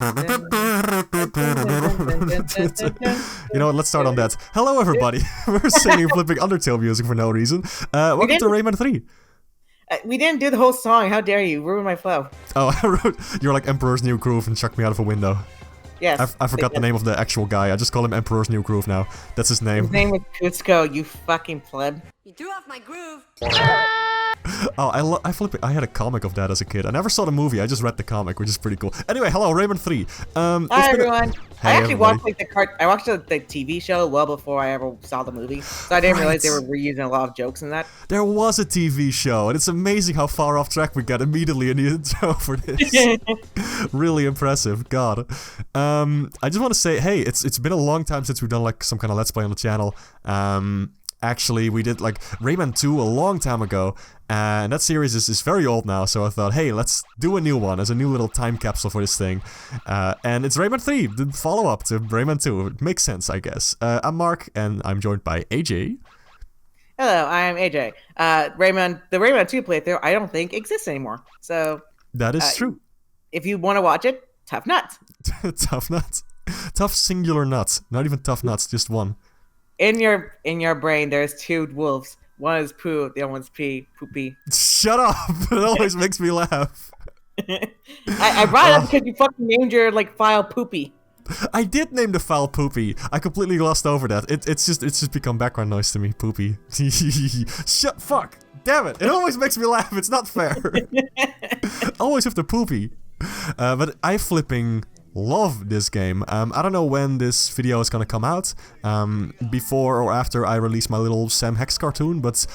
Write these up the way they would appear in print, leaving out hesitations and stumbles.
You know what, let's start on that. Hello everybody! We're singing flipping Undertale music for no reason. Welcome to Rayman 3. We didn't do the whole song. How dare you ruin my flow? Oh, I wrote, you're like Emperor's New Groove and chucked me out of a window. Yes. I forgot the name of the actual guy. I just call him Emperor's New Groove now. That's his name. His name is Cusco, you fucking pleb. You threw off my groove. Oh, I had a comic of that as a kid. I never saw the movie, I just read the comic, which is pretty cool. Anyway, hello, Rayman 3. Hi everyone. Hey, I actually watched everybody. I watched the TV show well before I ever saw the movie, so I didn't realize they were reusing a lot of jokes in that. There was a TV show, and it's amazing how far off track we got immediately in the intro for this. Really impressive, God. I just want to say, hey, it's been a long time since we've done like some kind of Let's Play on the channel. Actually, we did like Rayman 2 a long time ago, and that series is very old now, so I thought, hey, let's do a new one as a new little time capsule for this thing. And it's Rayman 3, the follow-up to Rayman 2. It makes sense, I guess. I'm Mark, and I'm joined by AJ. Hello, I'm AJ. The Rayman 2 playthrough, I don't think exists anymore. So That is true. if you want to watch it, tough nuts. Tough nuts. Tough singular nuts. Not even tough nuts, just one. In your brain, there's two wolves. One is poo, the other one's pee, poopy. Shut up! It always makes me laugh. I brought it up because you fucking named your file poopy. I did name the file Poopy. I completely glossed over that. It's just become background noise to me. Poopy. Shut. Fuck. Damn it. It always makes me laugh. It's not fair. Always have the Poopy. But I flipping love this game. I don't know when this video is gonna come out. Before or after I release my little Sam Hex cartoon, but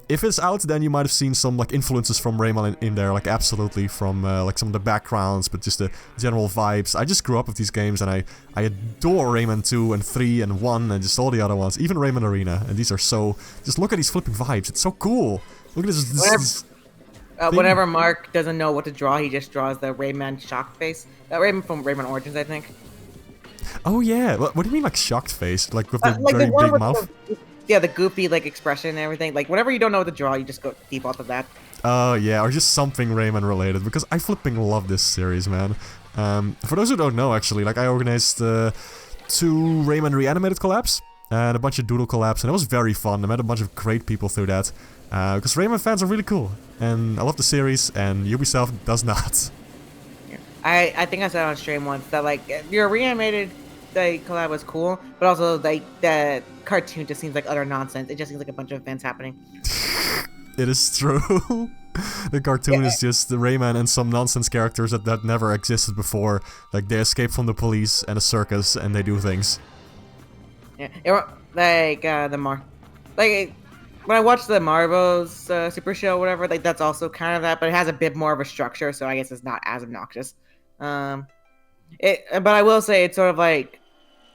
if it's out, then you might have seen some like influences from Rayman in there, like absolutely from like some of the backgrounds, but just the general vibes. I just grew up with these games, and I adore Rayman 2 and 3 and 1 and just all the other ones, even Rayman Arena. And these are so, just look at these flipping vibes. It's so cool. Look at this. Whenever Mark doesn't know what to draw, he just draws the Rayman shocked face. That Rayman from Rayman Origins, I think. Oh yeah, what do you mean like shocked face? Like with the Like very the one big with mouth? the goofy expression and everything. Like whenever you don't know what to draw, you just go default to that. Oh yeah, or just something Rayman related, because I flipping love this series, man. For those who don't know, actually, like I organized 2 Rayman Reanimated collabs and a bunch of Doodle collabs, and it was very fun. I met a bunch of great people through that, because Rayman fans are really cool, and I love the series, and Ubisoft does not. Yeah. I think I said on stream once that your Reanimated collab was cool, but also the cartoon just seems like utter nonsense. It just seems like a bunch of events happening. It is true. The cartoon is just the Rayman and some nonsense characters that never existed before. Like, they escape from the police and a circus, and they do things. Yeah, when I watch the Marvel's Super Show, whatever, that's also kind of that, but it has a bit more of a structure, so I guess it's not as obnoxious. But I will say it's sort of like,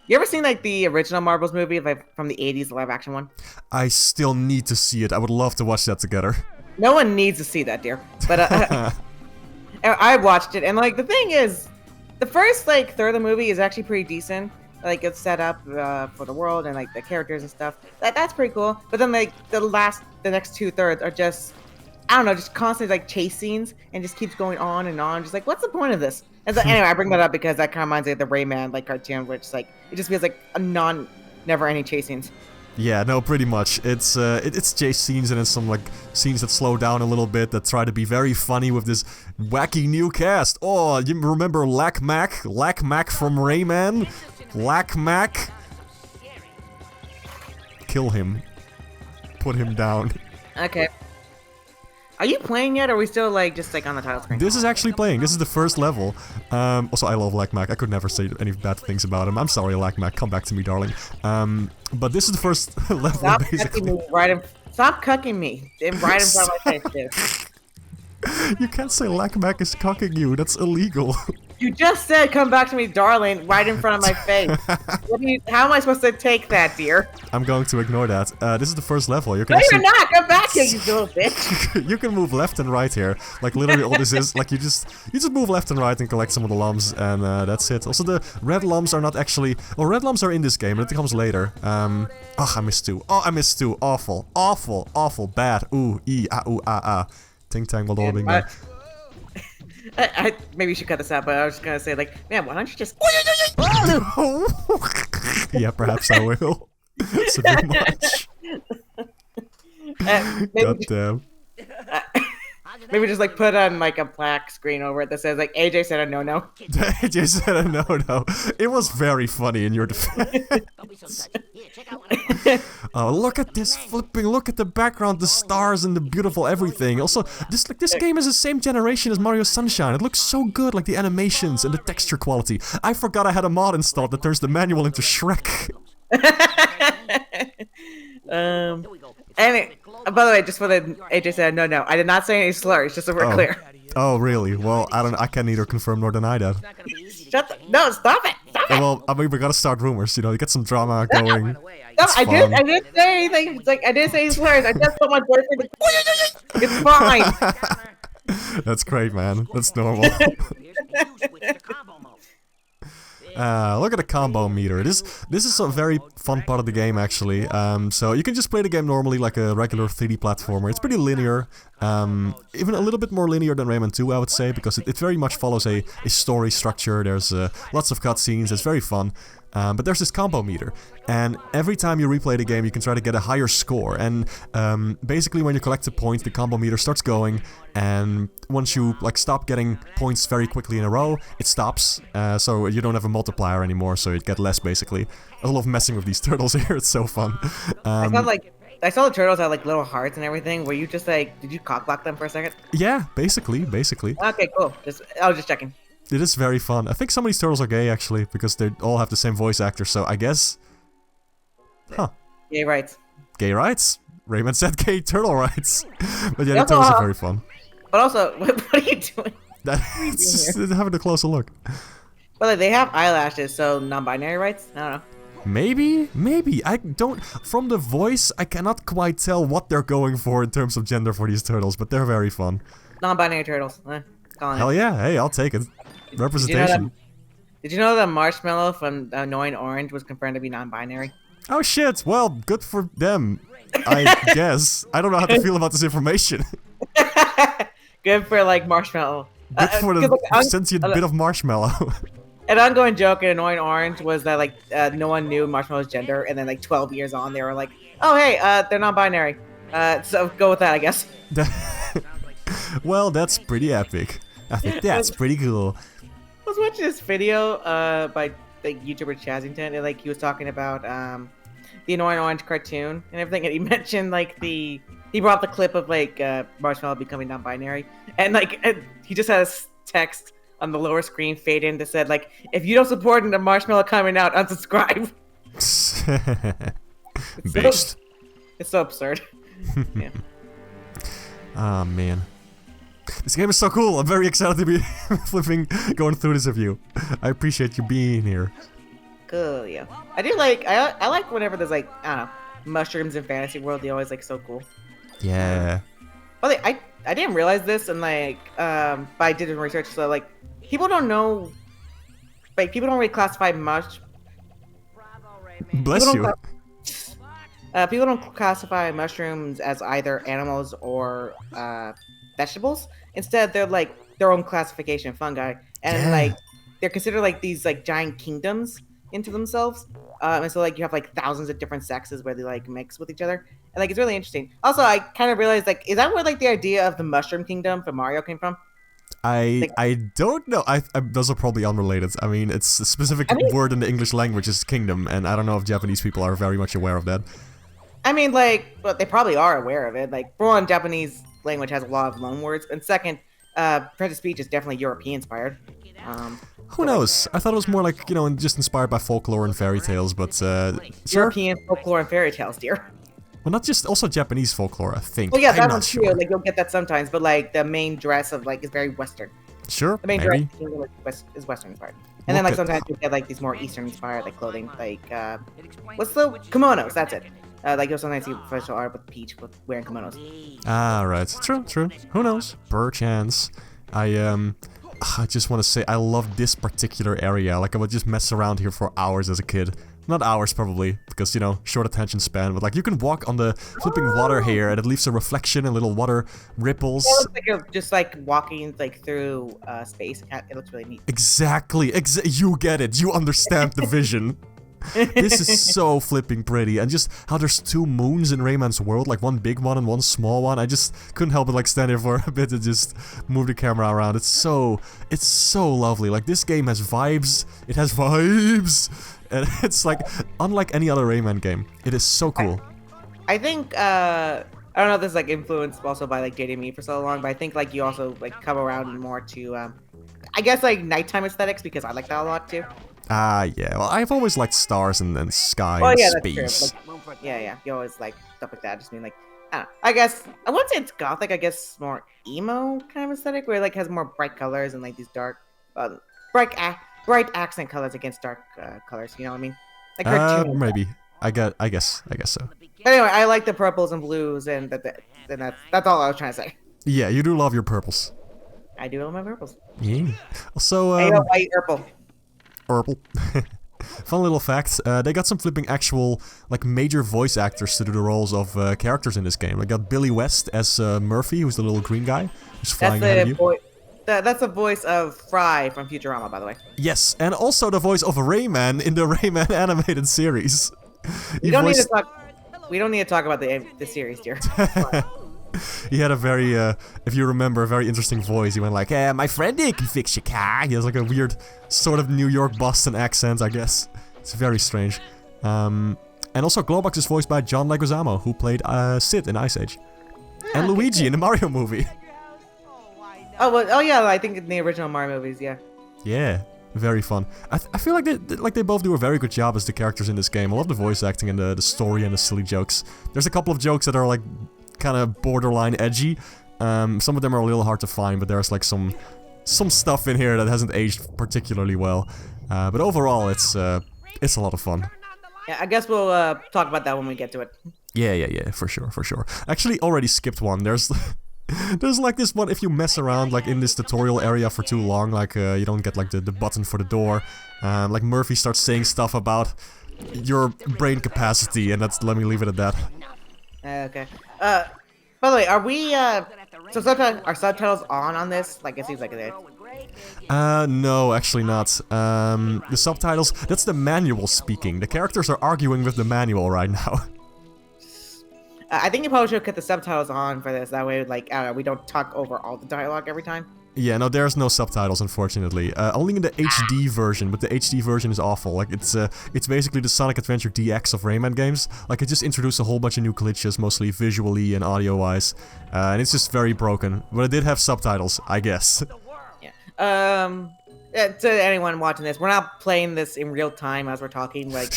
you ever seen the original Marvel's movie, from the 80s, the live action one? I still need to see it. I would love to watch that together. No one needs to see that, dear. But I watched it, and the thing is, the first third of the movie is actually pretty decent. It's set up for the world and the characters and stuff. That's pretty cool. But then the next 2/3 are just, I don't know, just constant chase scenes, and just keeps going on and on. Just what's the point of this? And so, anyway, I bring that up because that kind of reminds me of the Rayman cartoon, which it just feels like a never-ending chase scenes. Yeah, no, pretty much. It's chase scenes, and it's some scenes that slow down a little bit, that try to be very funny with this wacky new cast. Oh, you remember Lack Mac from Rayman? Lack Mac? Kill him. Put him down. Okay. Are you playing yet, or are we still just on the title screen? This is actually playing. This is the first level. Also, I love Lack Mac. I could never say any bad things about him. I'm sorry, Lack Mac. Come back to me, darling. But this is the first level, Stop basically. Stop cucking me right in front of my face, dude. You can't say Lack Mac is cocking you. That's illegal. You just said "come back to me, darling" right in front of my face. How am I supposed to take that, dear? I'm going to ignore that. This is the first level. You can No, actually... you're not. Come back here, you little bitch. You can move left and right here. Literally all this is, you just move left and right and collect some of the lumps, and that's it. Also, the red lumps are not actually... Well, red lumps are in this game, but it comes later. Oh, I missed 2. Oh, I missed 2. Awful. Awful. Awful. Bad. Ooh. Ee. Ah. Ooh. Ah. Ah. Ting tang. Well, Maybe you should cut this out, but I was just gonna say, like, man, why don't you just? Yeah, perhaps I will. It's a bit much. God damn. Maybe just like put on like a black screen over it that says like AJ said a no. AJ said a no. It was very funny in your defense. Oh, look at this flipping! Look at the background, the stars, and the beautiful everything. Also, this game is the same generation as Mario Sunshine. It looks so good, like the animations and the texture quality. I forgot I had a mod installed that turns the manual into Shrek. And by the way, just for the AJ said no. I did not say any slurs, just so we're clear. Oh, really? Well, I can neither confirm nor deny that. No, stop it! Well, I mean, we gotta start rumors, you know, get some drama going. No, I didn't say anything. It's like I didn't say any slurs. I just put my boyfriend. It's fine. That's great, man. That's normal. Look at the combo meter. This is a very fun part of the game, actually. So you can just play the game normally like a regular 3D platformer. It's pretty linear, even a little bit more linear than Rayman 2, I would say, because it very much follows a story structure. There's lots of cutscenes. It's very fun. But there's this combo meter, and every time you replay the game, you can try to get a higher score. And basically, when you collect the points, the combo meter starts going. And once you like stop getting points very quickly in a row, it stops. So you don't have a multiplier anymore, so you get less basically. I love messing with these turtles here. It's so fun. I saw the turtles had like little hearts and everything. Were you just like, did you cock block them for a second? Yeah, basically. Okay, cool. I was just checking. It is very fun. I think some of these turtles are gay, actually, because they all have the same voice actor, so I guess... Huh. Gay rights. Gay rights? Rayman said gay turtle rights. But yeah, the turtles are very fun. But also, what are you doing? Just having a closer look. But like, they have eyelashes, so non-binary rights? I don't know. Maybe. I don't... From the voice, I cannot quite tell what they're going for in terms of gender for these turtles, but they're very fun. Non-binary turtles. Hell yeah, hey, I'll take it. Representation. Did you know that Marshmallow from Annoying Orange was confirmed to be non-binary? Oh shit, well, good for them, I guess. I don't know how to feel about this information. Good for, like, Marshmallow. Good for the sentient bit of Marshmallow. An ongoing joke in Annoying Orange was that, like, no one knew Marshmallow's gender, and then, like, 12 years on, they were like, oh, hey, they're non-binary. So go with that, I guess. Well, that's pretty epic. I think that's pretty cool. I was watching this video by like YouTuber Chazington, and like he was talking about the Annoying Orange cartoon and everything, and he mentioned like he brought up the clip of like Marshmallow becoming non-binary, and like he just had a text on the lower screen fade in that said like, if you don't support the Marshmallow coming out, unsubscribe. It's so absurd. Yeah. Oh man. This game is so cool. I'm very excited to be going through this with you. I appreciate you being here. Cool, yeah. I do like, I like whenever there's like, I don't know, mushrooms in Fantasy World. They always like so cool. Yeah. Well, I didn't realize this, and like, but I did some research. So like, people don't know, like people don't really classify Bless you. People don't classify mushrooms as either animals or vegetables. Instead, they're like their own classification, fungi, and like they're considered like these like giant kingdoms into themselves. And so like you have like thousands of different sexes where they like mix with each other, and like it's really interesting. Also, I kind of realized like, is that where like the idea of the Mushroom Kingdom from Mario came from? I don't know. Those are probably unrelated. I mean, it's a specific word in the English language is kingdom, and I don't know if Japanese people are very much aware of that. I mean, like, well, they probably are aware of it. Like, for one, Japanese language has a lot of loan words, and second, French speech is definitely European inspired. Who knows? I thought it was more like, you know, just inspired by folklore and fairy tales, but European folklore and fairy tales, dear. Well, not just also Japanese folklore, I think. Well, yeah, that's true. Like, you'll get that sometimes, but like the main dress of like is very Western. Sure. The main dress is Western inspired, and then like sometimes you get like these more Eastern inspired like clothing, like what's the kimonos? That's it. Like you'll sometimes see professional art with Peach wearing kimonos. Ah, right. True. Who knows? Perchance. I just want to say I love this particular area. Like, I would just mess around here for hours as a kid. Not hours, probably, because, you know, short attention span, but, like, you can walk on the flipping water here, and it leaves a reflection and little water ripples. It looks like you're just, like, walking, like, through space. It looks really neat. Exactly. You get it. You understand the vision. This is so flipping pretty, and just how there's two moons in Rayman's world, like one big one and one small one. I just couldn't help but like stand here for a bit and just move the camera around. It's so lovely. Like, this game has vibes. It has vibes, and it's like unlike any other Rayman game. It is so cool. I think I don't know if this is like influenced also by like dating me for so long, but I think like you also like come around more to I guess like nighttime aesthetics, because I like that a lot too. Yeah. Well, I've always liked stars and sky Oh and yeah, space. that's true. Like, yeah. You always like stuff like that. I just mean like, I don't know. I guess I wouldn't say it's gothic. I guess more emo kind of aesthetic, where it like has more bright colors and like these dark, bright accent colors against dark colors. You know what I mean? Like cartoon. Maybe. I guess so. But anyway, I like the purples and blues, and that's all I was trying to say. Yeah, you do love your purples. I do love my purples. Yeah. Also, I love white purple. Purple. Fun little fact, they got some flipping actual, like, major voice actors to do the roles of characters in this game. They got Billy West as Murphy, who's the little green guy, who's flying ahead of you. That's the voice of Fry from Futurama, by the way. Yes, and also the voice of Rayman in the Rayman animated series. We don't need to talk about the series, dear. He had a very, if you remember, a very interesting voice. He went like, my friend here can fix your car. He has like a weird sort of New York Boston accent, I guess. It's very strange. And also Globox is voiced by John Leguizamo, who played Sid in Ice Age. And Luigi in the Mario movie. Oh yeah, I think in the original Mario movies, yeah. Yeah, very fun. I feel like they both do a very good job as the characters in this game. I love the voice acting and the story and the silly jokes. There's a couple of jokes that are like kind of borderline edgy. Some of them are a little hard to find, but there's like some stuff in here that hasn't aged particularly well. But overall, it's a lot of fun. Yeah, I guess we'll talk about that when we get to it. Yeah, for sure. Actually, already skipped one. There's like this one, if you mess around like in this tutorial area for too long, like you don't get like the button for the door. Like Murphy starts saying stuff about your brain capacity, and let me leave it at that. Okay. By the way, are we are subtitles on this? Like, it seems like it is. No, actually not. The subtitles, that's the manual speaking. The characters are arguing with the manual right now. I think you probably should cut the subtitles on for this. That way, like, we don't talk over all the dialogue every time. Yeah, no, there's no subtitles, unfortunately. Only in the HD version, but the HD version is awful. Like, it's basically the Sonic Adventure DX of Rayman games. Like, it just introduced a whole bunch of new glitches, mostly visually and audio-wise. And it's just very broken. But it did have subtitles, I guess. Yeah. To anyone watching this, we're not playing this in real time as we're talking. Like,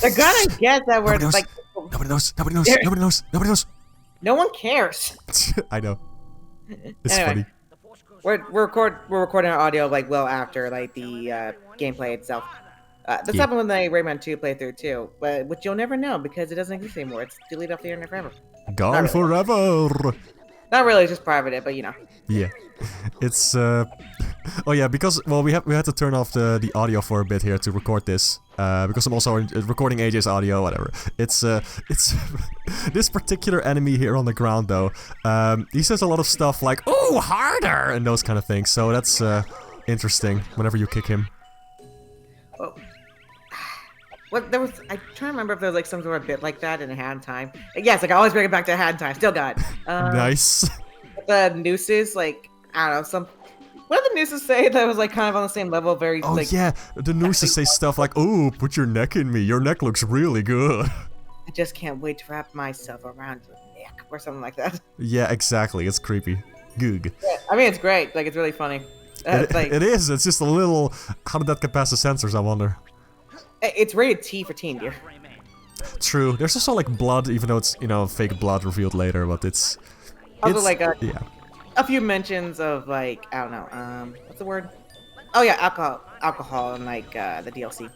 they're gonna get that we're like. Nobody knows. No one cares. I know. It's funny. We're recording our audio like well after like the gameplay itself. This happened with the Rayman 2 playthrough too, but which you'll never know because it doesn't exist anymore. It's deleted off the internet forever. Gone forever. Not really, it's just private, but you know. Yeah, it's oh yeah, because well we had to turn off the audio for a bit here to record this. Because I'm also recording AJ's audio, whatever. It's this particular enemy here on the ground though. He says a lot of stuff like "ooh, harder" and those kind of things. So that's interesting. Whenever you kick him. Oh. What there was? I'm trying to remember if there was like some sort of bit like that in A Hat in Time. Yes, like I always bring it back to A Hat in Time. Still got it. Nice. The nooses, like I don't know, what did the nooses say that was like kind of on the same level? Very. Oh like, yeah, the nooses say stuff like, "Oh, put your neck in me. Your neck looks really good." I just can't wait to wrap myself around your neck or something like that. Yeah, exactly. It's creepy. Goog. Yeah, I mean, it's great. Like, it's really funny. It is. It's just a little. How did that get past the censors? I wonder. It's rated T for teen, dear. True. There's also like blood, even though it's fake blood revealed later, but it's. Also, like yeah. A few mentions of like I don't know, what's the word? Oh yeah, alcohol, and like the DLC.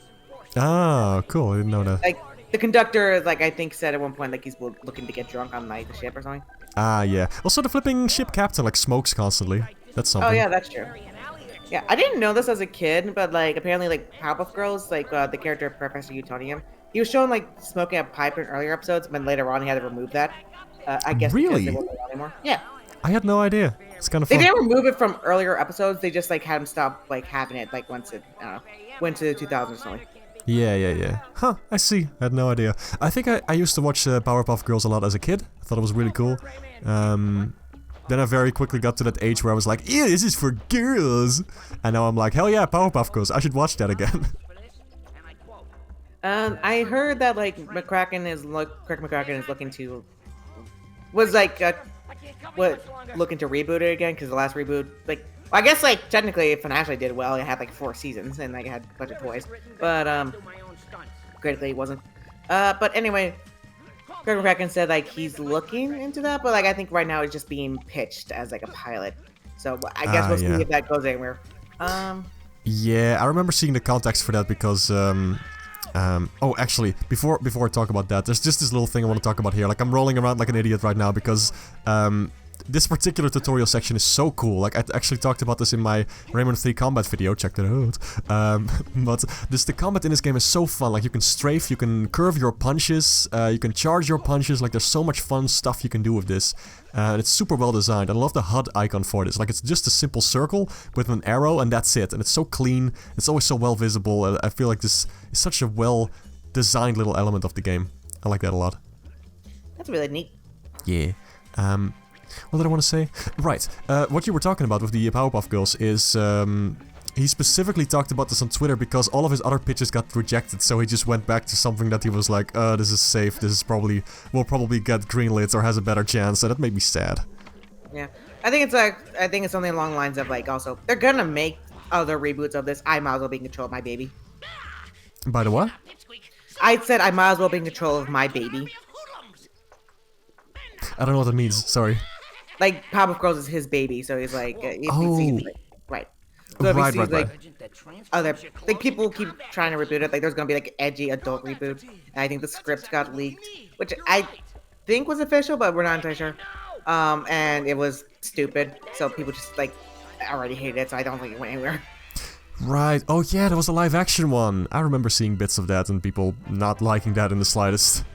Oh, cool! I didn't know that. Like the conductor, like I think said at one point, like he's looking to get drunk on like the ship or something. Ah, yeah. Also, the flipping ship captain like smokes constantly. That's something. Oh yeah, that's true. Yeah, I didn't know this as a kid, but like apparently like Powerpuff Girls, like the character Professor Utonium, he was shown like smoking a pipe in earlier episodes, but later on he had to remove that. I guess because it Really? wasn't allowed anymore. Yeah. I had no idea. It's kind of They fun. didn't remove it from earlier episodes. They just like had him stop like having it like once it went to the 2000s or something. Yeah. Huh, I see. I had no idea. I think I used to watch Powerpuff Girls a lot as a kid. I thought it was really cool. Then I very quickly got to that age where I was like, ew, this is for girls. And now I'm like, hell yeah, Powerpuff Girls. I should watch that again. I heard that like Craig McCracken is looking to looking to reboot it again because the last reboot well, I guess like technically it financially did well. It had like 4 seasons and like it had a bunch of toys, but critically it wasn't. But anyway, Craig McCracken said like he's looking into that, but like I think right now it's just being pitched as like a pilot. So I guess we'll see if that goes anywhere. Yeah, I remember seeing the context for that because oh, actually, before I talk about that, there's just this little thing I want to talk about here. Like, I'm rolling around like an idiot right now because this particular tutorial section is so cool. Like, I actually talked about this in my Rayman 3 combat video, check that out. But the combat in this game is so fun. Like, you can strafe, you can curve your punches, you can charge your punches. Like, there's so much fun stuff you can do with this. And it's super well designed. I love the HUD icon for this. Like, it's just a simple circle with an arrow and that's it. And it's so clean. It's always so well visible. I feel like this is such a well designed little element of the game. I like that a lot. That's really neat. Yeah. What did I want to say? Right. What you were talking about with the Powerpuff Girls is he specifically talked about this on Twitter because all of his other pitches got rejected, so he just went back to something that he was like, this is safe, this is will probably get greenlit or has a better chance, and that made me sad. Yeah. I think it's something along the lines of like also they're gonna make other reboots of this. I might as well be in control of my baby. By the what? I said I might as well be in control of my baby. I don't know what that means, sorry. Like, Powerpuff Girls is his baby, so he's like, if he sees, like, right. So if he sees, like, other, like, people keep trying to reboot it, like, there's gonna be, like, an edgy adult reboot, and I think the script got leaked, which I think was official, but we're not entirely sure, and it was stupid, so people just, like, already hated it, so I don't think it went anywhere. Right, oh yeah, there was a live action one. I remember seeing bits of that and people not liking that in the slightest.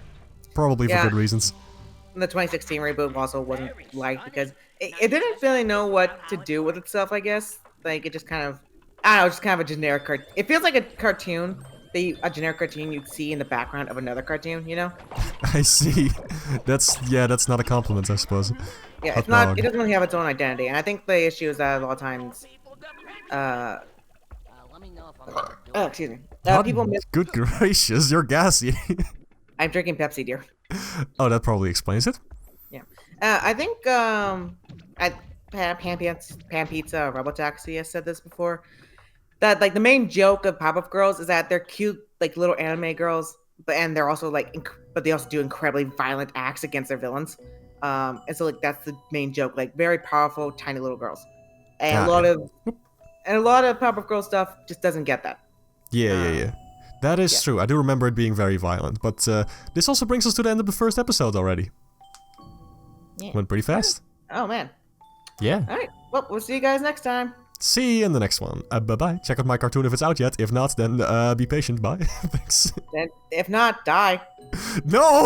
Probably for good reasons. The 2016 reboot also wasn't liked because it didn't really know what to do with itself, I guess. Like, it just kind of, I don't know, just kind of a generic cartoon. It feels like a cartoon, a generic cartoon you'd see in the background of another cartoon, you know? I see. That's not a compliment, I suppose. Yeah, it's not, it doesn't really have its own identity, and I think the issue is that a lot of times, excuse me. People miss. Good gracious, you're gassy. I'm drinking Pepsi, dear. Oh, that probably explains it. Yeah. I think, at Pan Pizza Robotaxi has said this before. That, like, the main joke of Pop-Up Girls is that they're cute, like, little anime girls, and they're also, like, but they also do incredibly violent acts against their villains. And so, like, that's the main joke. Like, very powerful, tiny little girls. And a lot of Pop-Up Girl stuff just doesn't get that. Yeah. That is true. I do remember it being very violent, but this also brings us to the end of the first episode already. Yeah. Went pretty fast. Oh, man. Yeah. Alright, well, we'll see you guys next time. See you in the next one. Bye-bye. Check out my cartoon if it's out yet. If not, then be patient. Bye. Thanks. Then, if not, die. No!